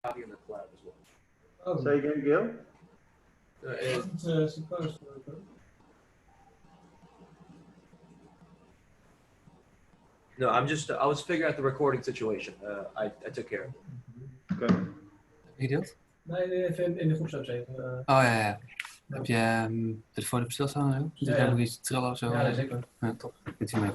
copy in the cloud as well. Oh. Say again, Gil? It's supposed to work. No, I was figuring out the recording situation. I took care of it. Okay. Wie deelt? Nee, even in de groepsapp zetten. Oh ja. Heb je telefoon op stilstaan en zo? Dus Ja. heb ik iets trillen of zo? Ja, zeker. Ja, top. Kunt u mee.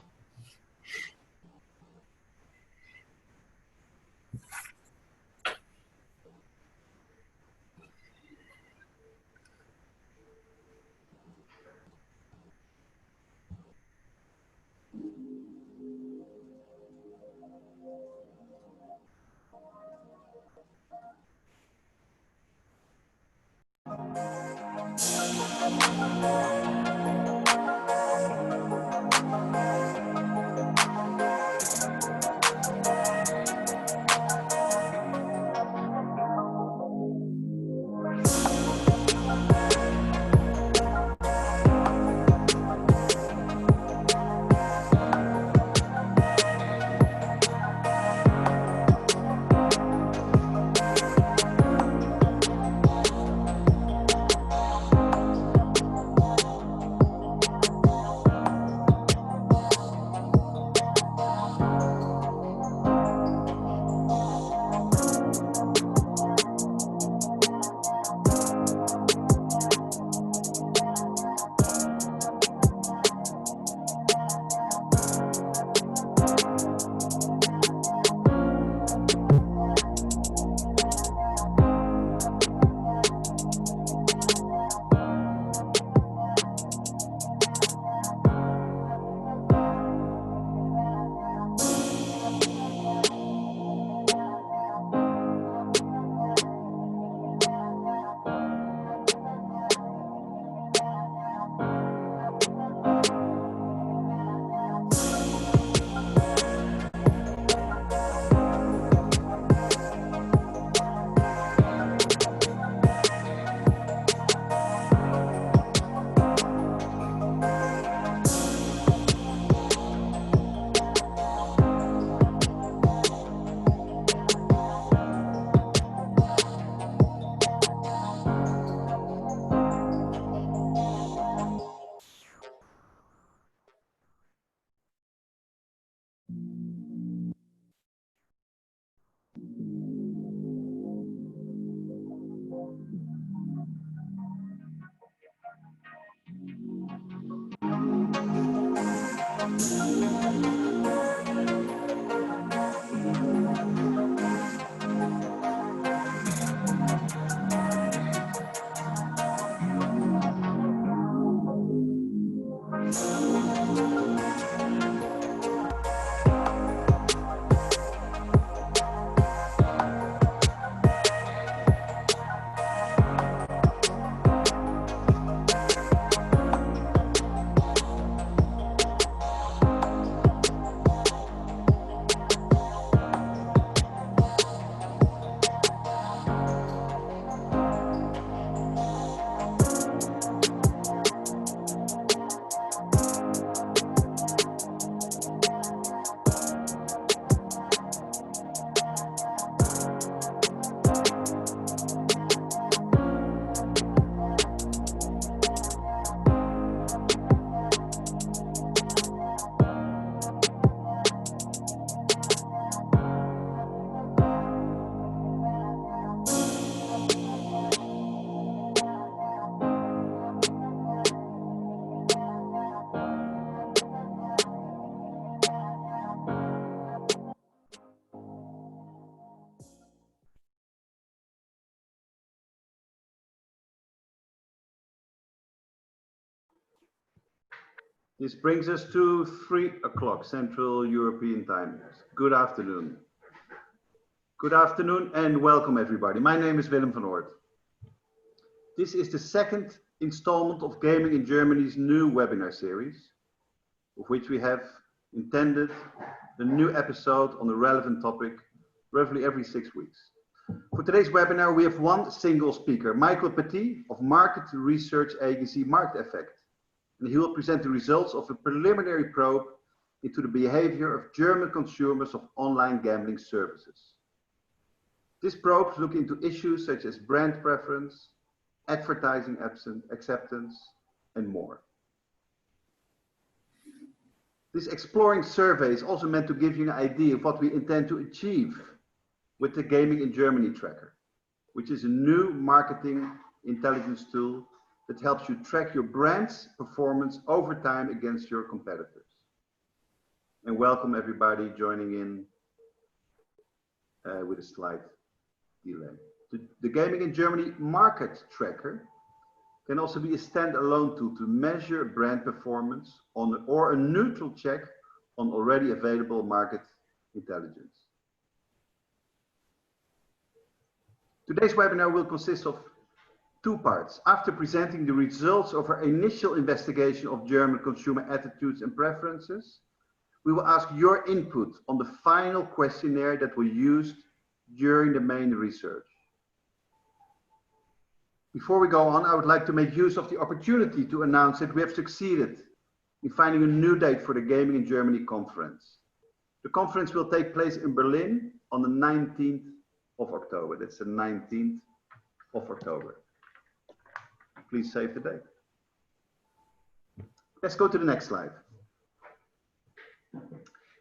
This brings us to 3 o'clock Central European Time. Good afternoon. Good afternoon and welcome everybody. My name is Willem van Oort. This is the second installment of Gaming in Germany's new webinar series, of which we have intended a new episode on a relevant topic roughly every 6 weeks. For today's webinar, we have one single speaker, Michael Petit of market research agency Market Effect. And he will present the results of a preliminary probe into the behavior of German consumers of online gambling services. This probes look into issues such as brand preference, advertising acceptance, and more. This exploring survey is also meant to give you an idea of what we intend to achieve with the Gaming in Germany tracker, which is a new marketing intelligence tool that helps you track your brand's performance over time against your competitors. And welcome everybody joining in with a slight delay. The Gaming in Germany market tracker can also be a standalone tool to measure brand performance or a neutral check on already available market intelligence. Today's webinar will consist of two parts. After presenting the results of our initial investigation of German consumer attitudes and preferences, we will ask your input on the final questionnaire that we used during the main research. Before we go on, I would like to make use of the opportunity to announce that we have succeeded in finding a new date for the Gaming in Germany conference. The conference will take place in Berlin on the 19th of October. That's the 19th of October. Please save the date. Let's go to the next slide.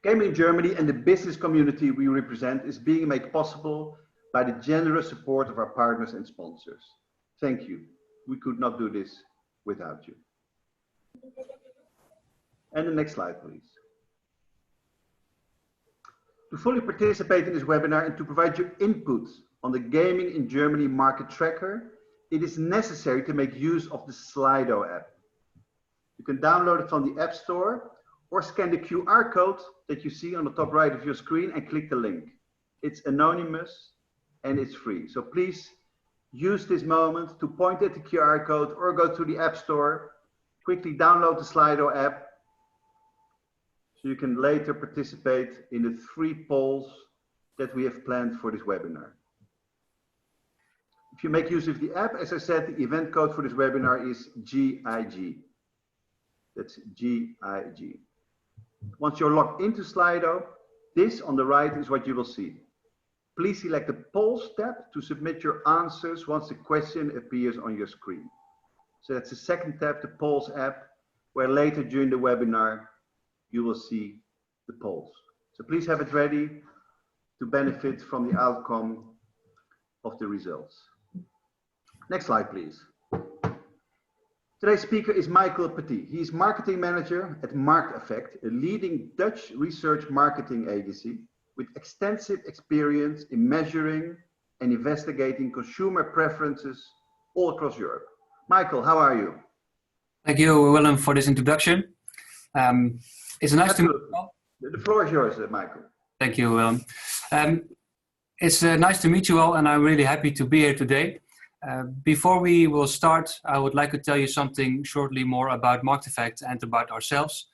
Gaming in Germany and the business community we represent is being made possible by the generous support of our partners and sponsors. Thank you. We could not do this without you. And the next slide, please. To fully participate in this webinar and to provide your input on the Gaming in Germany market tracker, it is necessary to make use of the Slido app. You can download it from the App Store or scan the QR code that you see on the top right of your screen and click the link. It's anonymous and it's free. So please use this moment to point at the QR code or go to the App Store, quickly download the Slido app so you can later participate in the 3 polls that we have planned for this webinar. If you make use of the app, as I said, the event code for this webinar is GIG. That's GIG. Once you're logged into Slido, this on the right is what you will see. Please select the polls tab to submit your answers once the question appears on your screen. So that's the second tab, the polls app, where later during the webinar, you will see the polls. So please have it ready to benefit from the outcome of the results. Next slide, please. Today's speaker is Michael Petit. He is marketing manager at Markteffect, a leading Dutch research marketing agency with extensive experience in measuring and investigating consumer preferences all across Europe. Michael, how are you? Thank you, Willem, for this introduction. It's nice to meet you all. The floor is yours, Michael. Thank you, Willem. It's nice to meet you all, and I'm really happy to be here today. Before we will start, I would like to tell you something shortly more about Markteffect and about ourselves.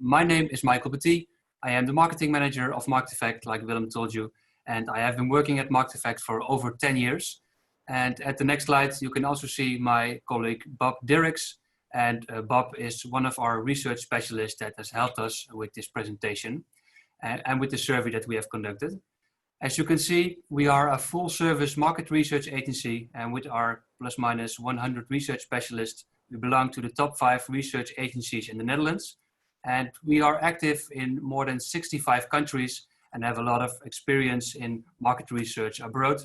My name is Michael Petit. I am the marketing manager of Markteffect, like Willem told you, and I have been working at Markteffect for over 10 years. And at the next slide, you can also see my colleague Bob Dirks, and Bob is one of our research specialists that has helped us with this presentation and with the survey that we have conducted. As you can see, we are a full-service market research agency, and with our plus minus 100 research specialists, we belong to the top 5 research agencies in the Netherlands. And we are active in more than 65 countries and have a lot of experience in market research abroad.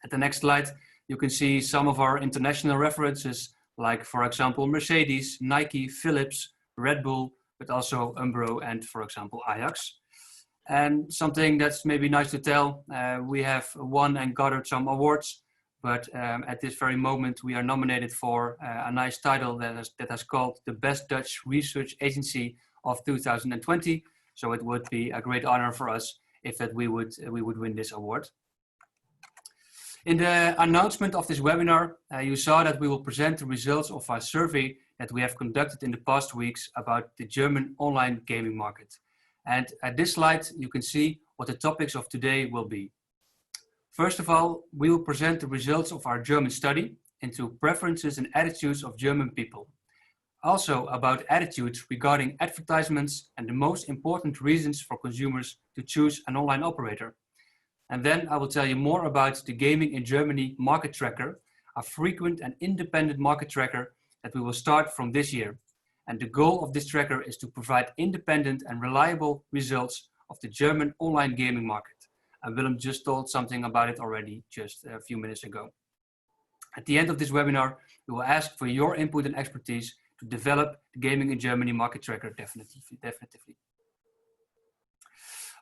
At the next slide, you can see some of our international references, like, for example, Mercedes, Nike, Philips, Red Bull, but also Umbro and, for example, Ajax. And something that's maybe nice to tell, we have won and gathered some awards, but at this very moment we are nominated for a nice title that has called the Best Dutch Research Agency of 2020. So it would be a great honor for us if we would win this award. In the announcement of this webinar, you saw that we will present the results of our survey that we have conducted in the past weeks about the German online gaming market. And at this slide, you can see what the topics of today will be. First of all, we will present the results of our German study into preferences and attitudes of German people. Also about attitudes regarding advertisements and the most important reasons for consumers to choose an online operator. And then I will tell you more about the Gaming in Germany market tracker, a frequent and independent market tracker that we will start from this year. And the goal of this tracker is to provide independent and reliable results of the German online gaming market. And Willem just told something about it already just a few minutes ago. At the end of this webinar, we will ask for your input and expertise to develop the Gaming in Germany market tracker definitively.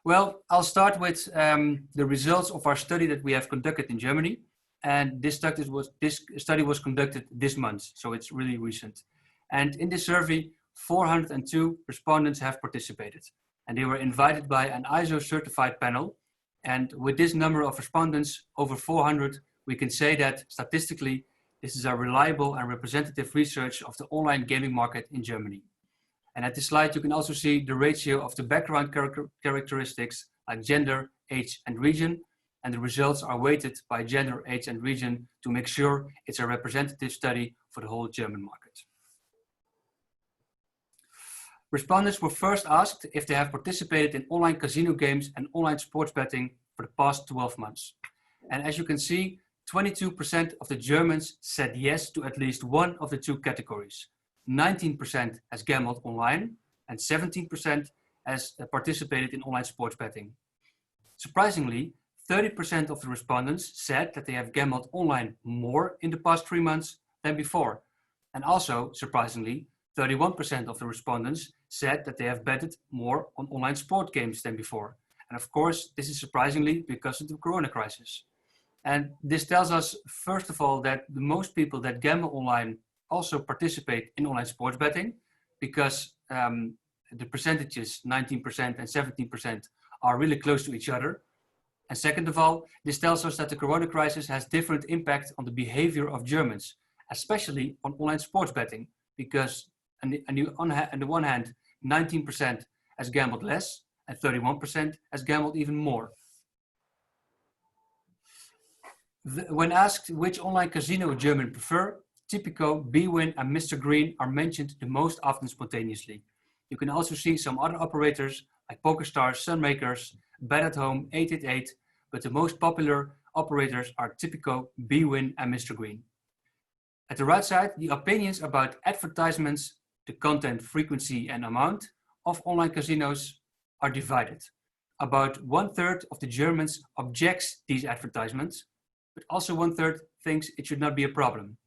Well, I'll start with the results of our study that we have conducted in Germany. And this study was conducted this month, so it's really recent. And in this survey, 402 respondents have participated. And they were invited by an ISO certified panel. And with this number of respondents, over 400, we can say that statistically, this is a reliable and representative research of the online gaming market in Germany. And at this slide, you can also see the ratio of the background characteristics like gender, age, and region. And the results are weighted by gender, age, and region to make sure it's a representative study for the whole German market. Respondents were first asked if they have participated in online casino games and online sports betting for the past 12 months. And as you can see, 22% of the Germans said yes to at least one of the two categories. 19% has gambled online and 17% has participated in online sports betting. Surprisingly, 30% of the respondents said that they have gambled online more in the past 3 months than before. And also, surprisingly, 31% of the respondents said that they have betted more on online sport games than before. And of course, this is surprisingly because of the Corona crisis. And this tells us, first of all, that the most people that gamble online also participate in online sports betting because the percentages, 19% and 17%, are really close to each other. And second of all, this tells us that the Corona crisis has different impact on the behavior of Germans, especially on online sports betting, because on the one hand, 19% has gambled less and 31% has gambled even more. When asked which online casino Germans prefer, Tipico, Bwin, and Mr. Green are mentioned the most often spontaneously. You can also see some other operators like PokerStars, Sunmakers, Bet at Home, 888, but the most popular operators are Tipico, Bwin, and Mr. Green. At the right side, the opinions about advertisements, the content, frequency, and amount of online casinos are divided. About 1/3 of the Germans objects these advertisements, but also 1/3 thinks it should not be a problem.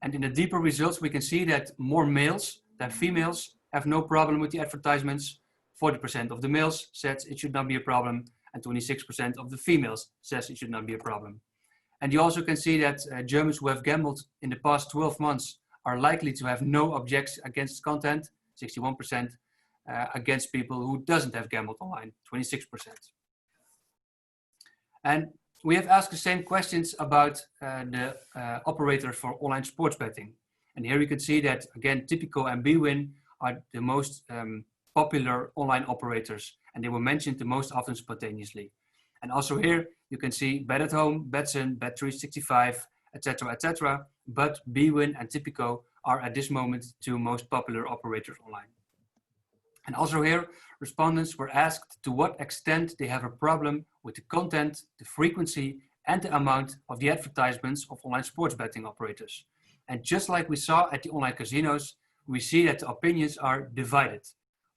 And in the deeper results, we can see that more males than females have no problem with the advertisements. 40% of the males says it should not be a problem, and 26% of the females says it should not be a problem. And you also can see that Germans who have gambled in the past 12 months are likely to have no objections against content, 61%, against people who doesn't have gambled online, 26%. And we have asked the same questions about the operators for online sports betting. And here you can see that, again, Tipico and Bwin are the most popular online operators, and they were mentioned the most often spontaneously. And also here you can see Bet at Home, Betson, Bet365, etc., etc. But Bwin and Tipico are at this moment the two most popular operators online. And also here, respondents were asked to what extent they have a problem with the content, the frequency, and the amount of the advertisements of online sports betting operators. And just like we saw at the online casinos, we see that the opinions are divided.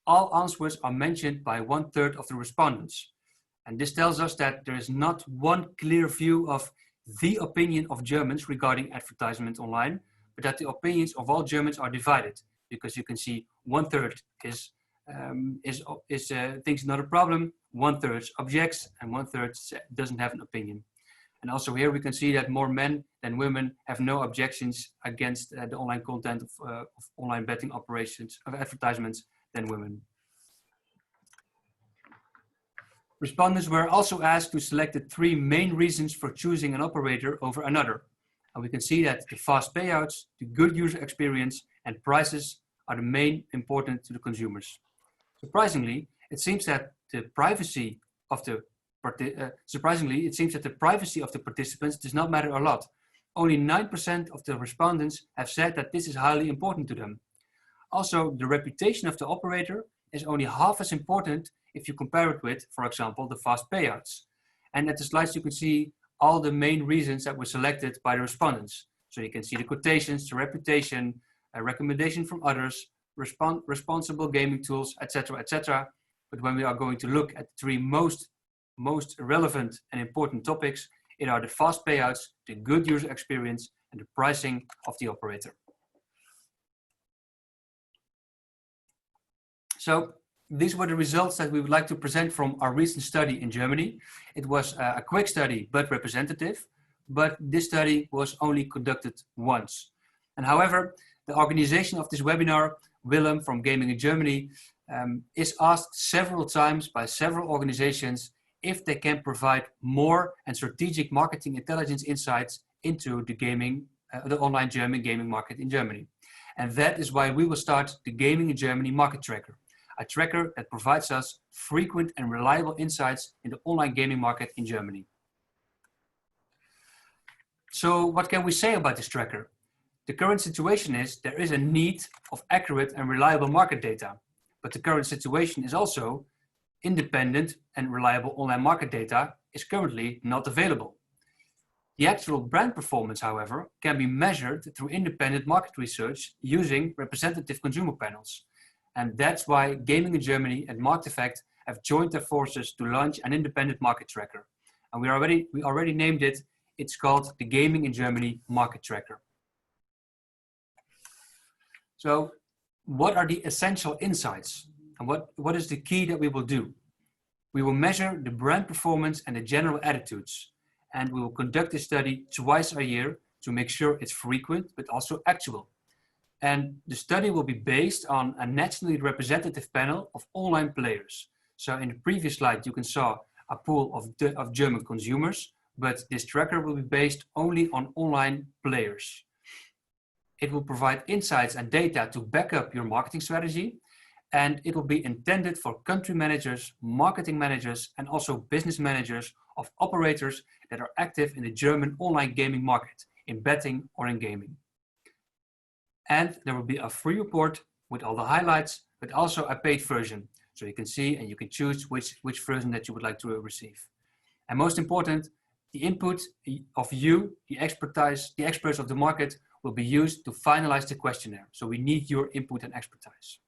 All answers are mentioned by 1/3 of the respondents. And this tells us that there is not one clear view of the opinion of Germans regarding advertisement online, but that the opinions of all Germans are divided, because you can see 1/3 thinks not a problem, 1/3 objects, and 1/3 doesn't have an opinion. And also here we can see that more men than women have no objections against the online content of online betting operations, of advertisements, than women. Respondents were also asked to select the 3 main reasons for choosing an operator over another. And we can see that the fast payouts, the good user experience, and prices are the main important to the consumers. Surprisingly, it seems that the privacy of the participants does not matter a lot. Only 9% of the respondents have said that this is highly important to them. Also, the reputation of the operator is only half as important if you compare it with, for example, the fast payouts. And at the slides, you can see all the main reasons that were selected by the respondents. So you can see the quotations, the reputation, a recommendation from others, responsible gaming tools, etc., etc. But when we are going to look at the three most relevant and important topics, it are the fast payouts, the good user experience, and the pricing of the operator. So these were the results that we would like to present from our recent study in Germany. It was a quick study, but representative. But this study was only conducted once. And however, the organization of this webinar, Willem from Gaming in Germany, is asked several times by several organizations if they can provide more and strategic marketing intelligence insights into the online German gaming market in Germany. And that is why we will start the Gaming in Germany Market Tracker, a tracker that provides us frequent and reliable insights in the online gaming market in Germany. So what can we say about this tracker? The current situation is there is a need of accurate and reliable market data, but the current situation is also independent and reliable online market data is currently not available. The actual brand performance, however, can be measured through independent market research using representative consumer panels. And that's why Gaming in Germany and Markteffect have joined their forces to launch an independent market tracker. And we already named it. It's called the Gaming in Germany Market Tracker. So what are the essential insights? And what is the key that we will do? We will measure the brand performance and the general attitudes. And we will conduct this study twice a year to make sure it's frequent, but also actual. And the study will be based on a nationally representative panel of online players. So in the previous slide, you can saw a pool of German consumers, but this tracker will be based only on online players. It will provide insights and data to back up your marketing strategy, and it will be intended for country managers, marketing managers, and also business managers of operators that are active in the German online gaming market, in betting or in gaming. And there will be a free report with all the highlights, but also a paid version. So you can see and you can choose which version that you would like to receive. And most important, the input of you, the experts of the market, will be used to finalize the questionnaire. So we need your input and expertise.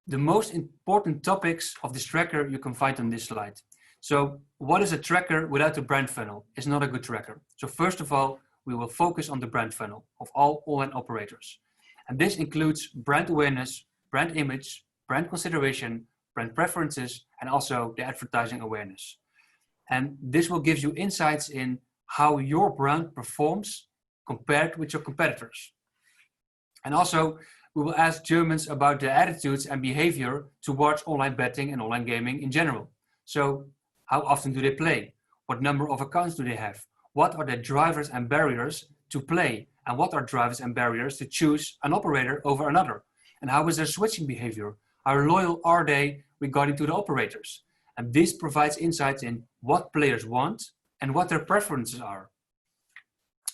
The most important topics of this tracker you can find on this slide. So what is a tracker without a brand funnel? It's not a good tracker. So first of all, we will focus on the brand funnel of all online operators. And this includes brand awareness, brand image, brand consideration, brand preferences, and also the advertising awareness. And this will give you insights in how your brand performs compared with your competitors. And also, we will ask Germans about their attitudes and behavior towards online betting and online gaming in general. So, how often do they play? What number of accounts do they have? What are the drivers and barriers to play? And what are drivers and barriers to choose an operator over another? And how is their switching behavior? How loyal are they regarding to the operators? And this provides insights in what players want and what their preferences are.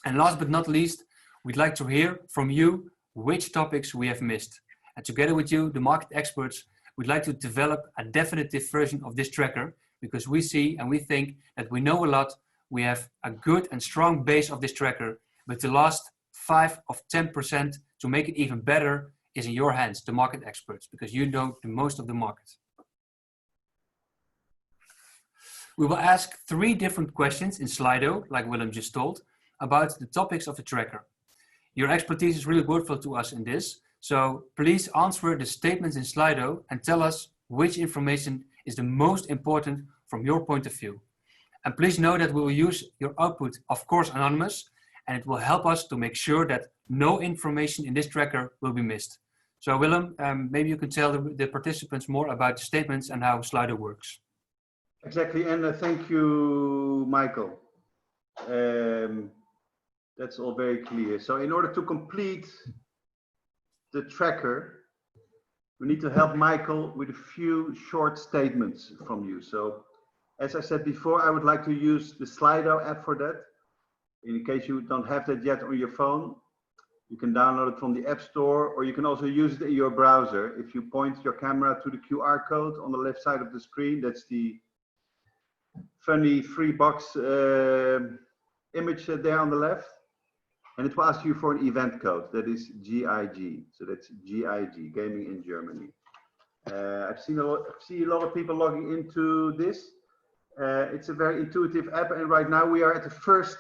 And last but not least, we'd like to hear from you which topics we have missed. And together with you, the market experts, we'd like to develop a definitive version of this tracker because we see and we think that we know a lot. We have a good and strong base of this tracker, but the last 5 or 10% to make it even better is in your hands, the market experts, because you know the most of the market. We will ask 3 different questions in Slido, like Willem just told, about the topics of the tracker. Your expertise is really worthwhile to us in this, so please answer the statements in Slido and tell us which information is the most important from your point of view. And please know that we will use your output, of course, anonymous, and it will help us to make sure that no information in this tracker will be missed. So Willem, maybe you can tell the participants more about the statements and how Slido works. Exactly, and thank you, Michael. That's all very clear. So in order to complete the tracker, we need to help Michael with a few short statements from you. So as I said before, I would like to use the Slido app for that. In case you don't have that yet on your phone, you can download it from the App Store, or you can also use it in your browser. If you point your camera to the QR code on the left side of the screen, that's the funny 3-box image there on the left. And it will ask you for an event code. That is GIG. So that's GIG, Gaming in Germany. I've seen a lot of people logging into this. It's a very intuitive app, and right now we are at the first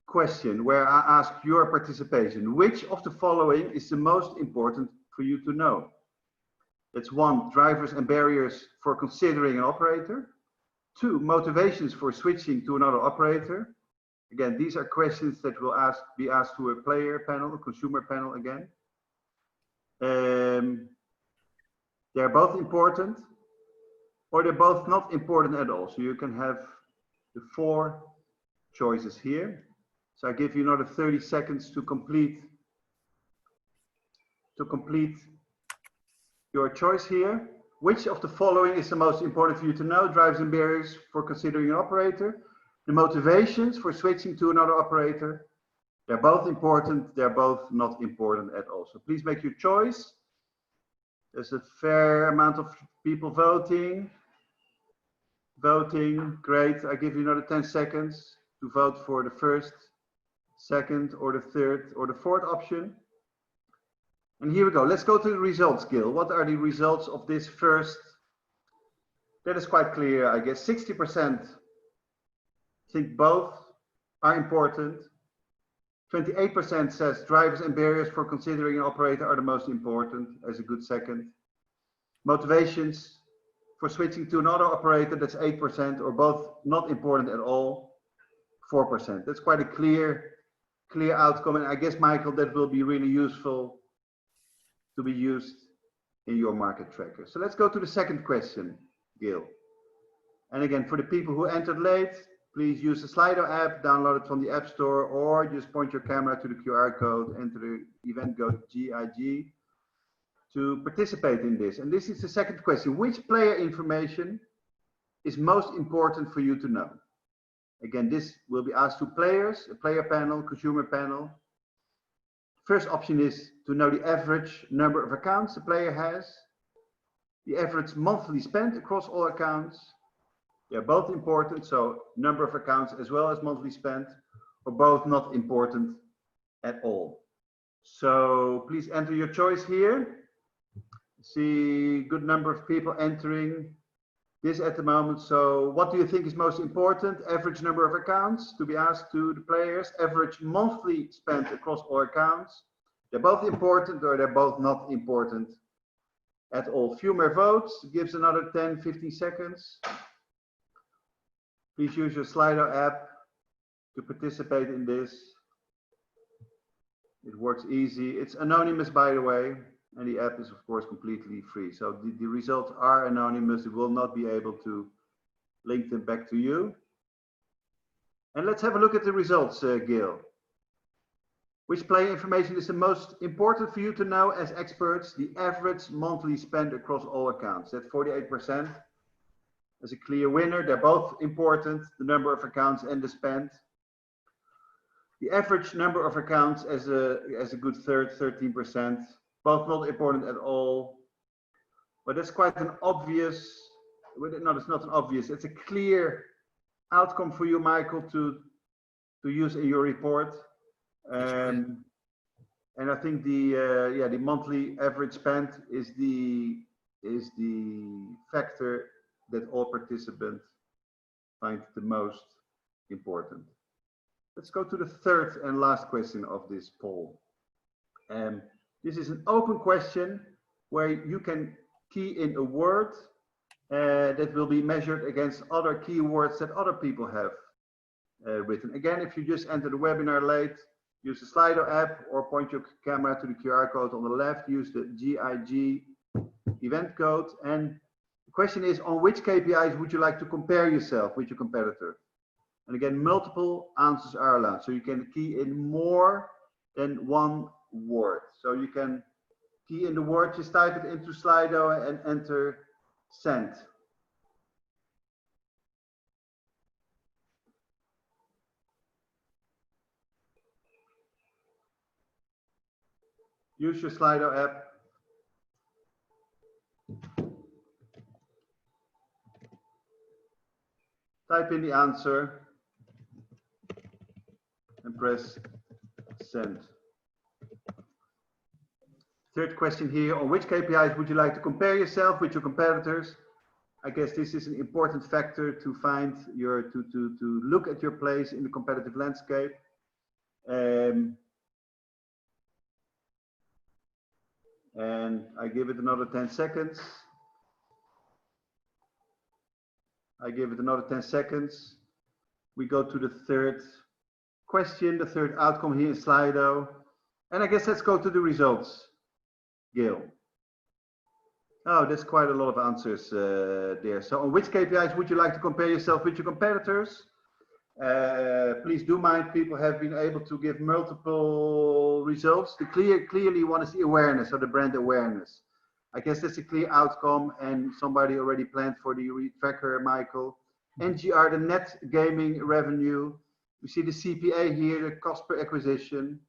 question where I ask your participation. Which of the following is the most important for you to know? That's 1, drivers and barriers for considering an operator. 2, motivations for switching to another operator. Again, these are questions that will be asked to a player panel, a consumer panel again. They're both important, or they're both not important at all. So you can have the 4 choices here. So I give you another 30 seconds to complete your choice here. Which of the following is the most important for you to know? Drivers and barriers for considering an operator. The motivations for switching to another operator. They're both important. They're both not important at all. So please make your choice. There's a fair amount of people voting. Great. I give you another 10 seconds to vote for the first, second, or the third, or the fourth option. And here we go. Let's go to the results, Gil. What are the results of this first? That is quite clear, I guess. 60% think both are important. 28% says drivers and barriers for considering an operator are the most important as a good second. Motivations for switching to another operator, that's 8%, or both not important at all, 4%. That's quite a clear outcome. And I guess, Michael, that will be really useful to be used in your market tracker. So let's go to the second question, Gil. And again, for the people who entered late, please use the Slido app, download it from the App Store, or just point your camera to the QR code, enter the event code GIG to participate in this. And this is the second question. Which player information is most important for you to know? Again, this will be asked to players, a player panel, consumer panel. First option is to know the average number of accounts the player has, the average monthly spend across all accounts. They're both important, so number of accounts as well as monthly spend, or both not important at all. So please enter your choice here. See good number of people entering this at the moment. So what do you think is most important? Average number of accounts to be asked to the players, average monthly spend across all accounts. They're both important, or they're both not important at all. Few more votes, gives another 10, 15 seconds. Please use your Slido app to participate in this. It works easy. It's anonymous, by the way, and the app is of course completely free. So the results are anonymous. We will not be able to link them back to you. And let's have a look at the results, Gil. Which player information is the most important for you to know as experts? The average monthly spend across all accounts. That's 48%. As a clear winner, they're both important, the number of accounts and the spend. The average number of accounts as a good third, 13%. Both not important at all. But that's quite an obvious, no, it's not an obvious, it's a clear outcome for you, Michael, to use in your report. And I think the monthly average spend is the factor that all participants find the most important. Let's go to the third and last question of this poll. This is an open question where you can key in a word that will be measured against other keywords that other people have written. Again, if you just enter the webinar late, use the Slido app or point your camera to the QR code on the left, use the GIG event code. And the question is, on which KPIs would you like to compare yourself with your competitor? And again, multiple answers are allowed. So you can key in more than one word. So you can key in the word, just type it into Slido and enter send. Use your Slido app. Type in the answer and press send. Third question here, on which KPIs would you like to compare yourself with your competitors? I guess this is an important factor to find your, to look at your place in the competitive landscape. And I give it another 10 seconds. I give it another 10 seconds. We go to the third question, the third outcome here in Slido. And I guess let's go to the results, Gail. Oh, there's quite a lot of answers there. So on which KPIs would you like to compare yourself with your competitors? Please do mind, people have been able to give multiple results. The clearly one is the awareness, or the brand awareness. I guess that's a clear outcome, and somebody already planned for the tracker, Michael. NGR, the net gaming revenue. We see the CPA here, the cost per acquisition,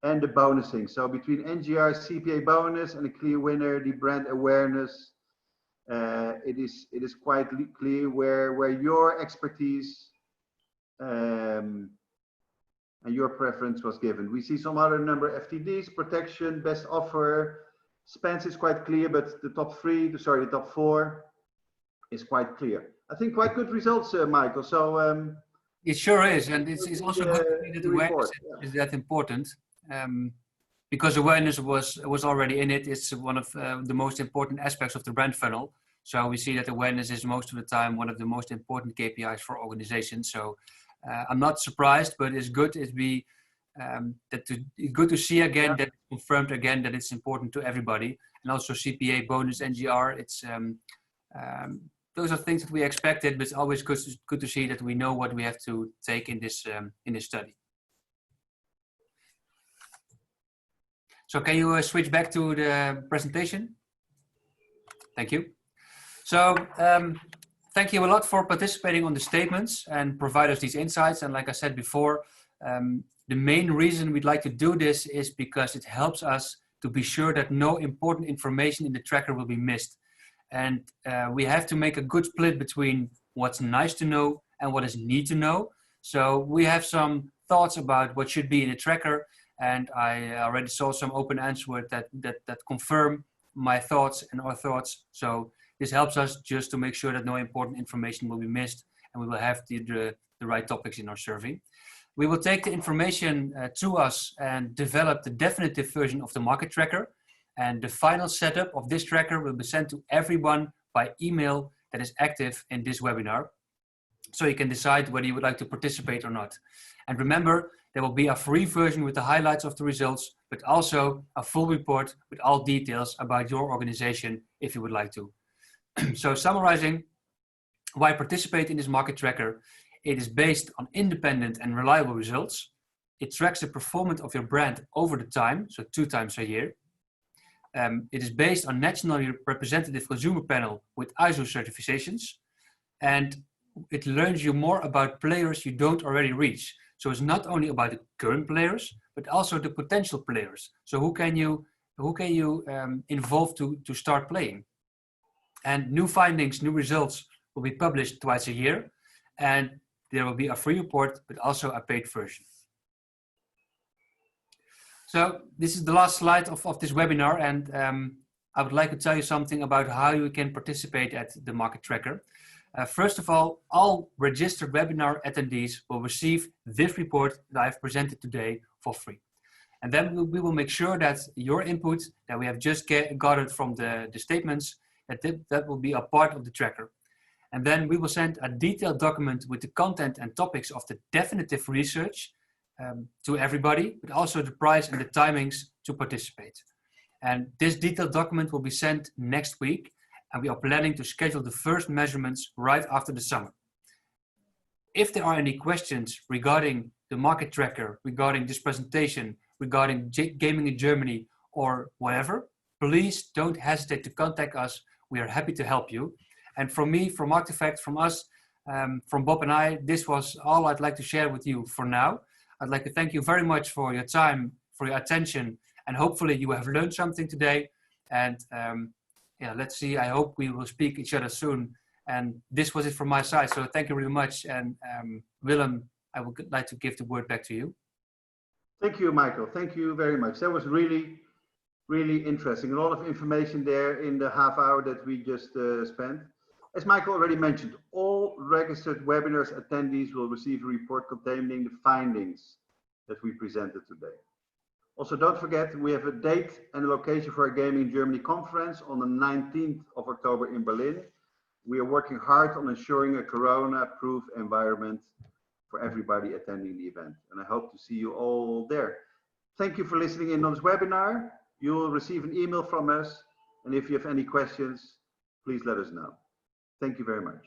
and the bonusing. So between NGR, CPA bonus, and a clear winner, the brand awareness, it is quite clear where your expertise and your preference was given. We see some other number of FTDs, protection, best offer. Spence is quite clear, but the top four is quite clear. I think quite good results, Michael. So it sure is, and it's also good to see that awareness is that important, because awareness was already in it. It's one of the most important aspects of the brand funnel. So we see that awareness is most of the time one of the most important KPIs for organizations. So I'm not surprised, but it's good. It's good to see again that it's confirmed again that it's important to everybody, and also CPA bonus, NGR. It's those are things that we expected, but it's always good to see that we know what we have to take in this study. So can you switch back to the presentation? Thank you. So thank you a lot for participating on the statements and provide us these insights. And like I said before, the main reason we'd like to do this is because it helps us to be sure that no important information in the tracker will be missed. And we have to make a good split between what's nice to know and what is need to know. So we have some thoughts about what should be in a tracker, and I already saw some open answers that confirm my thoughts and our thoughts. So this helps us just to make sure that no important information will be missed, and we will have the right topics in our survey. We will take the information to us and develop the definitive version of the market tracker. And the final setup of this tracker will be sent to everyone by email that is active in this webinar. So you can decide whether you would like to participate or not. And remember, there will be a free version with the highlights of the results, but also a full report with all details about your organization if you would like to. So summarizing, why participate in this market tracker? It is based on independent and reliable results. It tracks the performance of your brand over the time, so 2 times a year. It is based on nationally representative consumer panel with ISO certifications, and it learns you more about players you don't already reach. So it's not only about the current players, but also the potential players. So who can you involve to start playing? And new findings, new results will be published twice a year, and there will be a free report, but also a paid version. So this is the last slide of this webinar, and I would like to tell you something about how you can participate at the market tracker. First of all registered webinar attendees will receive this report that I've presented today for free. And then we will make sure that your input that we have just gathered from the statements, that will be a part of the tracker. And then we will send a detailed document with the content and topics of the definitive research to everybody, but also the price and the timings to participate. And this detailed document will be sent next week, and we are planning to schedule the first measurements right after the summer. If there are any questions regarding the market tracker, regarding this presentation, regarding gaming in Germany or whatever, please don't hesitate to contact us. We are happy to help you. And from me, from Artifact, from us, from Bob and I, this was all I'd like to share with you for now. I'd like to thank you very much for your time, for your attention, and hopefully you have learned something today. And yeah, let's see, I hope we will speak each other soon And this was it from my side. So thank you very much. And Willem, I would like to give the word back to you. Thank you, Michael. Thank you very much. That was really, really interesting. A lot of information there in the half hour that we just spent. As Michael already mentioned, all registered webinars attendees will receive a report containing the findings that we presented today. Also, don't forget, we have a date and a location for our Gaming in Germany conference on the 19th of October in Berlin. We are working hard on ensuring a corona-proof environment for everybody attending the event. And I hope to see you all there. Thank you for listening in on this webinar. You will receive an email from us. And if you have any questions, please let us know. Thank you very much.